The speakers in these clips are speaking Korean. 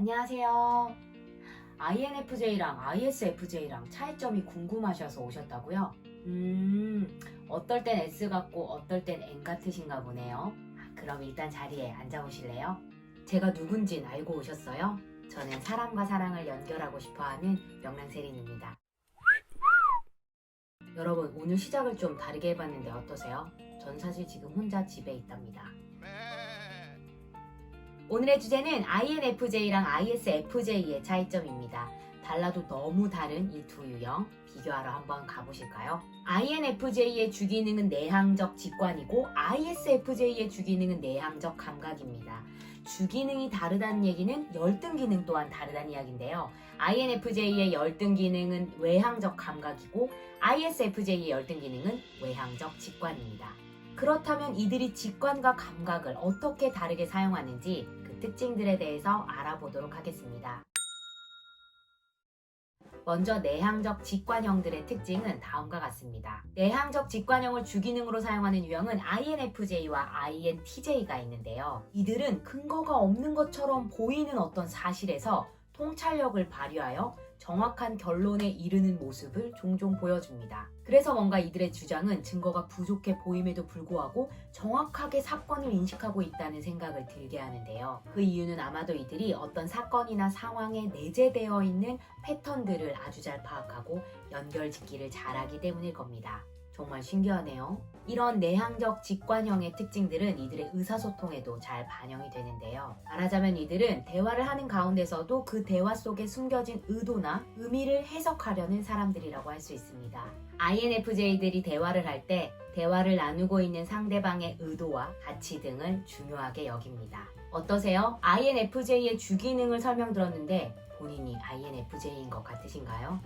안녕하세요. INFJ랑 ISFJ랑 차이점이 궁금하셔서 오셨다고요? 어떨 땐 S 같고 어떨 땐 N 같으신가 보네요. 그럼 일단 자리에 앉아보실래요? 제가 누군진 알고 오셨어요? 저는 사람과 사랑을 연결하고 싶어하는 명랑세린입니다. 여러분, 오늘 시작을 좀 다르게 해봤는데 어떠세요? 전 사실 지금 혼자 집에 있답니다. 오늘의 주제는 INFJ랑 ISFJ의 차이점입니다. 달라도 너무 다른 이 두 유형 비교하러 한번 가보실까요? INFJ의 주기능은 내향적 직관이고 ISFJ의 주기능은 내향적 감각입니다. 주기능이 다르다는 얘기는 열등 기능 또한 다르다는 이야기인데요. INFJ의 열등 기능은 외향적 감각이고 ISFJ의 열등 기능은 외향적 직관입니다. 그렇다면 이들이 직관과 감각을 어떻게 다르게 사용하는지 그 특징들에 대해서 알아보도록 하겠습니다. 먼저 내향적 직관형들의 특징은 다음과 같습니다. 내향적 직관형을 주기능으로 사용하는 유형은 INFJ와 INTJ가 있는데요. 이들은 근거가 없는 것처럼 보이는 어떤 사실에서 통찰력을 발휘하여 정확한 결론에 이르는 모습을 종종 보여줍니다. 그래서 뭔가 이들의 주장은 증거가 부족해 보임에도 불구하고 정확하게 사건을 인식하고 있다는 생각을 들게 하는데요. 그 이유는 아마도 이들이 어떤 사건이나 상황에 내재되어 있는 패턴들을 아주 잘 파악하고 연결짓기를 잘하기 때문일 겁니다. 정말 신기하네요. 이런 내향적 직관형의 특징들은 이들의 의사소통에도 잘 반영이 되는데요. 말하자면 이들은 대화를 하는 가운데서도 그 대화 속에 숨겨진 의도나 의미를 해석하려는 사람들이라고 할 수 있습니다. INFJ들이 대화를 할 때 대화를 나누고 있는 상대방의 의도와 가치 등을 중요하게 여깁니다. 어떠세요? INFJ의 주기능을 설명드렸는데 본인이 INFJ인 것 같으신가요?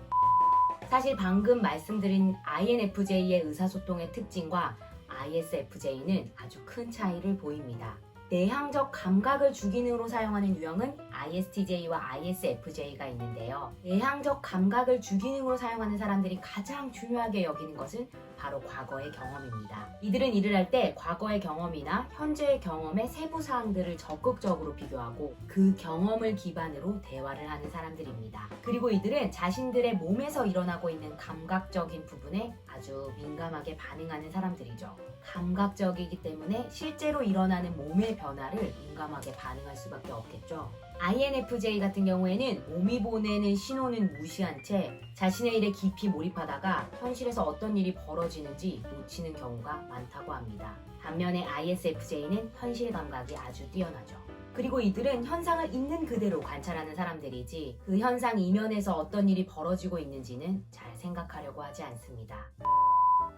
사실 방금 말씀드린 INFJ의 의사소통의 특징과 ISFJ는 아주 큰 차이를 보입니다. 내향적 감각을 주기능으로 사용하는 유형은 ISTJ와 ISFJ가 있는데요. 내향적 감각을 주기능으로 사용하는 사람들이 가장 중요하게 여기는 것은 바로 과거의 경험입니다. 이들은 일을 할 때 과거의 경험이나 현재의 경험의 세부 사항들을 적극적으로 비교하고 그 경험을 기반으로 대화를 하는 사람들입니다. 그리고 이들은 자신들의 몸에서 일어나고 있는 감각적인 부분에 아주 민감하게 반응하는 사람들이죠. 감각적이기 때문에 실제로 일어나는 몸의 변화를 민감하게 반응할 수밖에 없겠죠. INFJ 같은 경우에는 몸이 보내는 신호는 무시한 채 자신의 일에 깊이 몰입하다가 현실에서 어떤 일이 벌어지는지 놓치는 경우가 많다고 합니다. 반면에 ISFJ는 현실 감각이 아주 뛰어나죠. 그리고 이들은 현상을 있는 그대로 관찰하는 사람들이지 그 현상 이면에서 어떤 일이 벌어지고 있는지는 잘 생각하려고 하지 않습니다.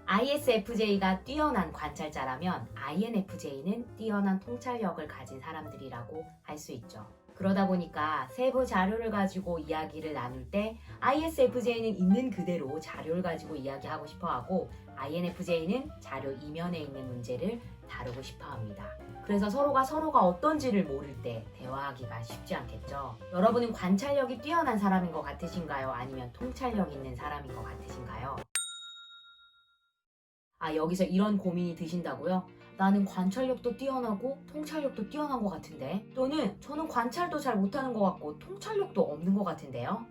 ISFJ가 뛰어난 관찰자라면 INFJ는 뛰어난 통찰력을 가진 사람들이라고 할 수 있죠. 그러다 보니까 세부 자료를 가지고 이야기를 나눌 때 ISFJ는 있는 그대로 자료를 가지고 이야기하고 싶어하고 INFJ는 자료 이면에 있는 문제를 다루고 싶어합니다. 그래서 서로가 어떤지를 모를 때 대화하기가 쉽지 않겠죠. 여러분은 관찰력이 뛰어난 사람인 것 같으신가요? 아니면 통찰력 있는 사람인 것 같으신가요? 여기서 이런 고민이 드신다고요? 나는 관찰력도 뛰어나고 통찰력도 뛰어난 것 같은데, 또는 저는 관찰도 잘 못하는 것 같고 통찰력도 없는 것 같은데요?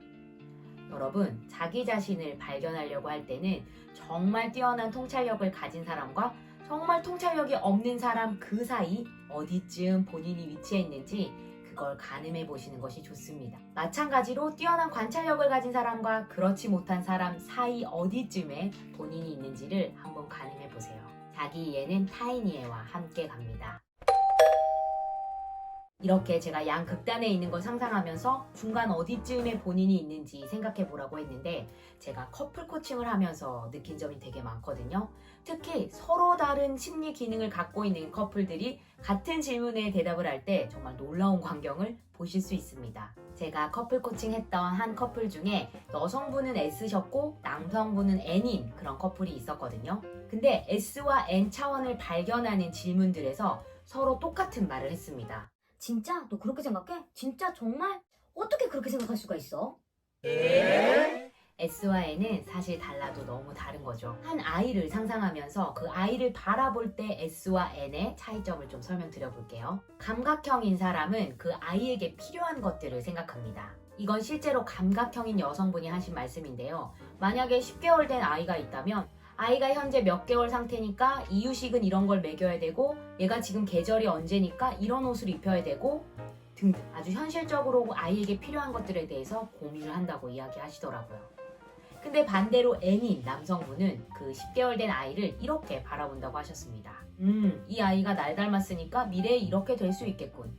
여러분, 자기 자신을 발견하려고 할 때는 정말 뛰어난 통찰력을 가진 사람과 정말 통찰력이 없는 사람 그 사이 어디쯤 본인이 위치해 있는지 그걸 가늠해 보시는 것이 좋습니다. 마찬가지로 뛰어난 관찰력을 가진 사람과 그렇지 못한 사람 사이 어디쯤에 본인이 있는지를 한번 가늠해 보세요. 자기 이해는 타인 이해와 함께 갑니다. 이렇게 제가 양극단에 있는 걸 상상하면서 중간 어디쯤에 본인이 있는지 생각해 보라고 했는데 제가 커플 코칭을 하면서 느낀 점이 되게 많거든요. 특히 서로 다른 심리 기능을 갖고 있는 커플들이 같은 질문에 대답을 할 때 정말 놀라운 광경을 보실 수 있습니다. 제가 커플 코칭했던 한 커플 중에 여성분은 S셨고 남성분은 N인 그런 커플이 있었거든요. 근데 S와 N 차원을 발견하는 질문들에서 서로 똑같은 말을 했습니다. 진짜? 너 그렇게 생각해? 진짜 정말? 어떻게 그렇게 생각할 수가 있어? S와 N은 사실 달라도 너무 다른 거죠. 한 아이를 상상하면서 그 아이를 바라볼 때 S와 N의 차이점을 좀 설명드려 볼게요. 감각형인 사람은 그 아이에게 필요한 것들을 생각합니다. 이건 실제로 감각형인 여성분이 하신 말씀인데요. 만약에 10개월 된 아이가 있다면 아이가 현재 몇 개월 상태니까 이유식은 이런 걸 먹여야 되고 얘가 지금 계절이 언제니까 이런 옷을 입혀야 되고 등등 아주 현실적으로 아이에게 필요한 것들에 대해서 고민을 한다고 이야기하시더라고요. 근데 반대로 N인 남성분은 그 10개월 된 아이를 이렇게 바라본다고 하셨습니다. 이 아이가 날 닮았으니까 미래에 이렇게 될 수 있겠군.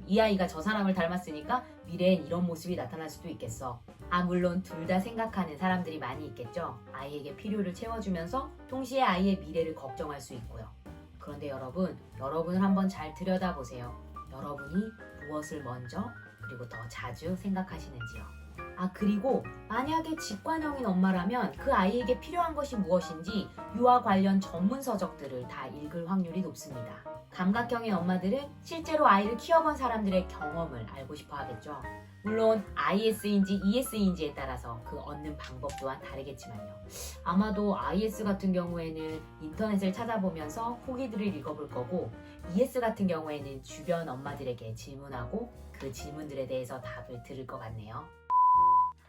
이 아이가 저 사람을 닮았으니까 미래엔 이런 모습이 나타날 수도 있겠어. 물론 둘 다 생각하는 사람들이 많이 있겠죠. 아이에게 필요를 채워주면서 동시에 아이의 미래를 걱정할 수 있고요. 그런데 여러분을 한번 잘 들여다보세요. 여러분이 무엇을 먼저 그리고 더 자주 생각하시는지요. 그리고 만약에 직관형인 엄마라면 그 아이에게 필요한 것이 무엇인지 유아 관련 전문 서적들을 다 읽을 확률이 높습니다. 감각형인 엄마들은 실제로 아이를 키워본 사람들의 경험을 알고 싶어 하겠죠. 물론 IS인지 ES인지에 따라서 그 얻는 방법 또한 다르겠지만요. 아마도 IS 같은 경우에는 인터넷을 찾아보면서 후기들을 읽어볼 거고 ES 같은 경우에는 주변 엄마들에게 질문하고 그 질문들에 대해서 답을 들을 것 같네요.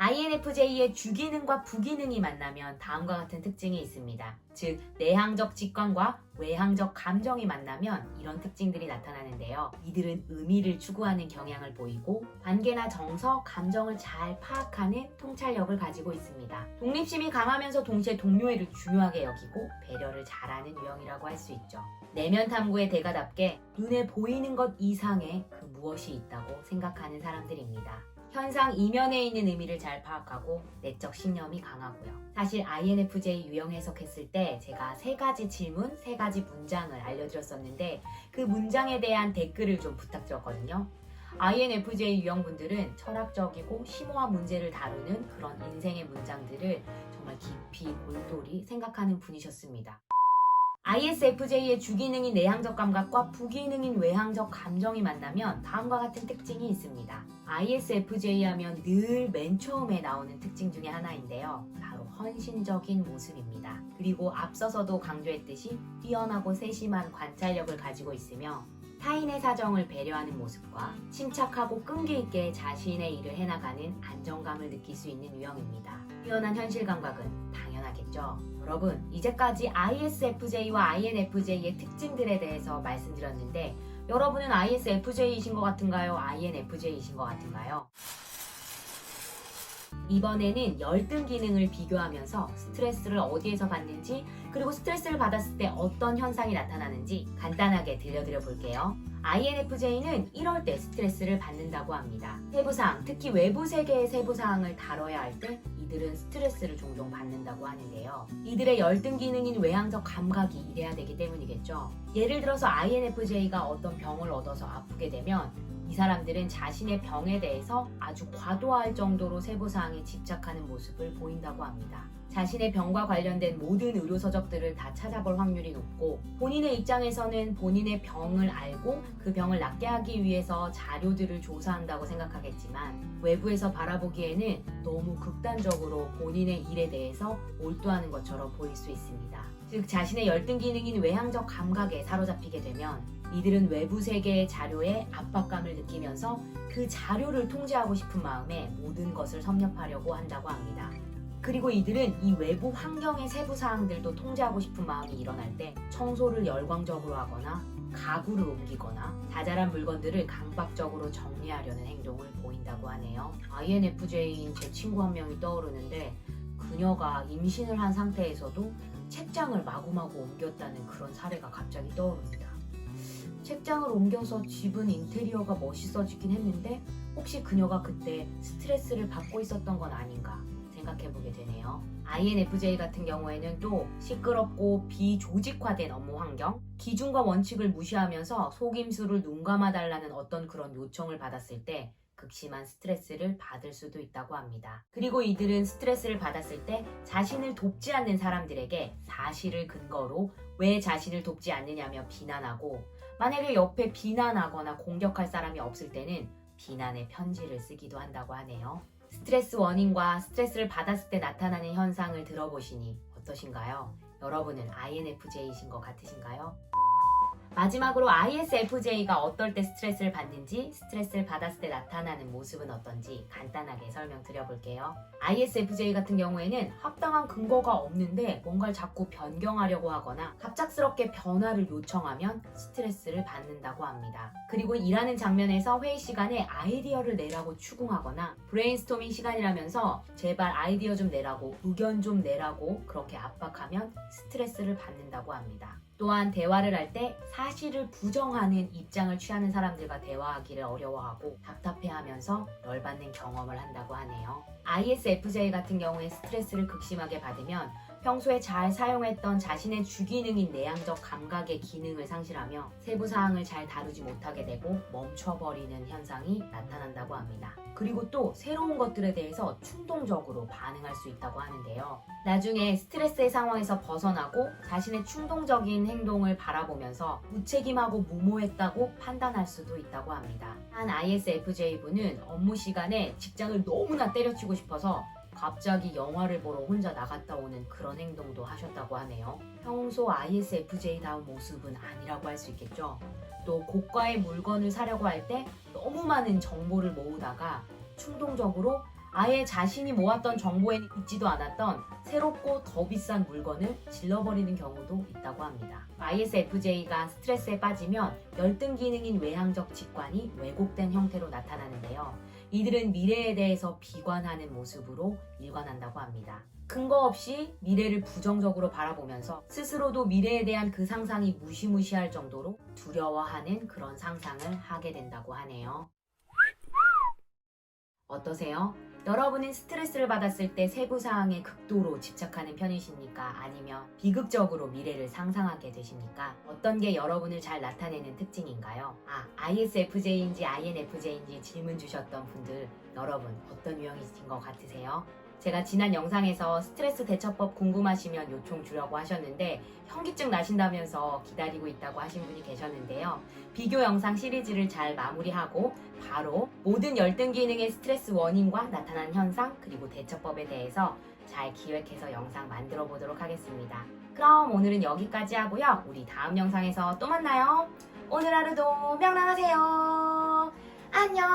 INFJ의 주기능과 부기능이 만나면 다음과 같은 특징이 있습니다. 즉, 내향적 직관과 외향적 감정이 만나면 이런 특징들이 나타나는데요. 이들은 의미를 추구하는 경향을 보이고 관계나 정서, 감정을 잘 파악하는 통찰력을 가지고 있습니다. 독립심이 강하면서 동시에 동료애를 중요하게 여기고 배려를 잘하는 유형이라고 할 수 있죠. 내면 탐구의 대가답게 눈에 보이는 것 이상의 그 무엇이 있다고 생각하는 사람들입니다. 현상 이면에 있는 의미를 잘 파악하고 내적 신념이 강하고요. 사실 INFJ 유형 해석했을 때 제가 3가지 질문, 3가지 문장을 알려드렸었는데 그 문장에 대한 댓글을 좀 부탁드렸거든요. INFJ 유형분들은 철학적이고 심오한 문제를 다루는 그런 인생의 문장들을 정말 깊이 골똘히 생각하는 분이셨습니다. ISFJ의 주기능인 내향적 감각과 부기능인 외향적 감정이 만나면 다음과 같은 특징이 있습니다. ISFJ 하면 늘 맨 처음에 나오는 특징 중에 하나인데요. 바로 헌신적인 모습입니다. 그리고 앞서서도 강조했듯이 뛰어나고 세심한 관찰력을 가지고 있으며 타인의 사정을 배려하는 모습과 침착하고 끈기 있게 자신의 일을 해나가는 안정감을 느낄 수 있는 유형입니다. 뛰어난 현실 감각은 당연하겠죠. 여러분, 이제까지 ISFJ와 INFJ의 특징들에 대해서 말씀드렸는데 여러분은 ISFJ이신 것 같은가요? INFJ이신 것 같은가요? 이번에는 열등 기능을 비교하면서 스트레스를 어디에서 받는지 그리고 스트레스를 받았을 때 어떤 현상이 나타나는지 간단하게 들려드려 볼게요. INFJ는 이럴 때 스트레스를 받는다고 합니다. 세부사항, 특히 외부 세계의 세부사항을 다뤄야 할 때 이들은 스트레스를 종종 받는다고 하는데요. 이들의 열등 기능인 외향적 감각이 이래야 되기 때문이겠죠. 예를 들어서 INFJ가 어떤 병을 얻어서 아프게 되면 이 사람들은 자신의 병에 대해서 아주 과도할 정도로 세부사항에 집착하는 모습을 보인다고 합니다. 자신의 병과 관련된 모든 의료 서적들을 다 찾아볼 확률이 높고 본인의 입장에서는 본인의 병을 알고 그 병을 낫게 하기 위해서 자료들을 조사한다고 생각하겠지만 외부에서 바라보기에는 너무 극단적으로 본인의 일에 대해서 몰두하는 것처럼 보일 수 있습니다. 즉 자신의 열등 기능인 외향적 감각에 사로잡히게 되면 이들은 외부 세계의 자료에 압박감을 느끼면서 그 자료를 통제하고 싶은 마음에 모든 것을 섭렵하려고 한다고 합니다. 그리고 이들은 이 외부 환경의 세부 사항들도 통제하고 싶은 마음이 일어날 때 청소를 열광적으로 하거나 가구를 옮기거나 자잘한 물건들을 강박적으로 정리하려는 행동을 보인다고 하네요. INFJ인 제 친구 한 명이 떠오르는데 그녀가 임신을 한 상태에서도 책장을 마구마구 옮겼다는 그런 사례가 갑자기 떠오릅니다. 책장을 옮겨서 집은 인테리어가 멋있어지긴 했는데 혹시 그녀가 그때 스트레스를 받고 있었던 건 아닌가 생각해보게 되네요. INFJ 같은 경우에는 또 시끄럽고 비조직화된 업무 환경, 기준과 원칙을 무시하면서 속임수를 눈 감아달라는 어떤 그런 요청을 받았을 때 극심한 스트레스를 받을 수도 있다고 합니다. 그리고 이들은 스트레스를 받았을 때 자신을 돕지 않는 사람들에게 사실을 근거로 왜 자신을 돕지 않느냐며 비난하고 만약에 옆에 비난하거나 공격할 사람이 없을 때는 비난의 편지를 쓰기도 한다고 하네요. 스트레스 원인과 스트레스를 받았을 때 나타나는 현상을 들어보시니 어떠신가요? 여러분은 INFJ이신 것 같으신가요? 마지막으로 ISFJ가 어떨 때 스트레스를 받는지, 스트레스를 받았을 때 나타나는 모습은 어떤지 간단하게 설명드려볼게요. ISFJ 같은 경우에는 합당한 근거가 없는데 뭔가를 자꾸 변경하려고 하거나 갑작스럽게 변화를 요청하면 스트레스를 받는다고 합니다. 그리고 일하는 장면에서 회의 시간에 아이디어를 내라고 추궁하거나 브레인스토밍 시간이라면서 제발 아이디어 좀 내라고, 의견 좀 내라고 그렇게 압박하면 스트레스를 받는다고 합니다. 또한 대화를 할 때 사실을 부정하는 입장을 취하는 사람들과 대화하기를 어려워하고 답답해하면서 열받는 경험을 한다고 하네요. ISFJ 같은 경우에 스트레스를 극심하게 받으면 평소에 잘 사용했던 자신의 주기능인 내향적 감각의 기능을 상실하며 세부 사항을 잘 다루지 못하게 되고 멈춰버리는 현상이 나타난다고 합니다. 그리고 또 새로운 것들에 대해서 충동적으로 반응할 수 있다고 하는데요. 나중에 스트레스의 상황에서 벗어나고 자신의 충동적인 행동을 바라보면서 무책임하고 무모했다고 판단할 수도 있다고 합니다. 한 ISFJ분은 업무 시간에 직장을 너무나 때려치고 싶어서 갑자기 영화를 보러 혼자 나갔다 오는 그런 행동도 하셨다고 하네요. 평소 ISFJ다운 모습은 아니라고 할 수 있겠죠. 또 고가의 물건을 사려고 할 때 너무 많은 정보를 모으다가 충동적으로 아예 자신이 모았던 정보에는 있지도 않았던 새롭고 더 비싼 물건을 질러버리는 경우도 있다고 합니다. ISFJ가 스트레스에 빠지면 열등 기능인 외향적 직관이 왜곡된 형태로 나타나는데요. 이들은 미래에 대해서 비관하는 모습으로 일관한다고 합니다. 근거 없이 미래를 부정적으로 바라보면서 스스로도 미래에 대한 그 상상이 무시무시할 정도로 두려워하는 그런 상상을 하게 된다고 하네요. 어떠세요? 여러분은 스트레스를 받았을 때 세부 사항에 극도로 집착하는 편이십니까? 아니면 비극적으로 미래를 상상하게 되십니까? 어떤 게 여러분을 잘 나타내는 특징인가요? ISFJ인지 INFJ인지 질문 주셨던 분들, 여러분 어떤 유형이신 것 같으세요? 제가 지난 영상에서 스트레스 대처법 궁금하시면 요청 주려고 하셨는데 현기증 나신다면서 기다리고 있다고 하신 분이 계셨는데요. 비교 영상 시리즈를 잘 마무리하고 바로 모든 열등 기능의 스트레스 원인과 나타난 현상 그리고 대처법에 대해서 잘 기획해서 영상 만들어 보도록 하겠습니다. 그럼 오늘은 여기까지 하고요. 우리 다음 영상에서 또 만나요. 오늘 하루도 명랑하세요. 안녕.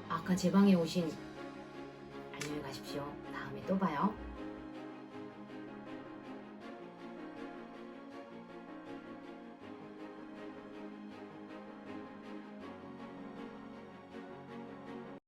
아까 제 방에 오신 안녕히 가십시오. 다음에 또 봐요.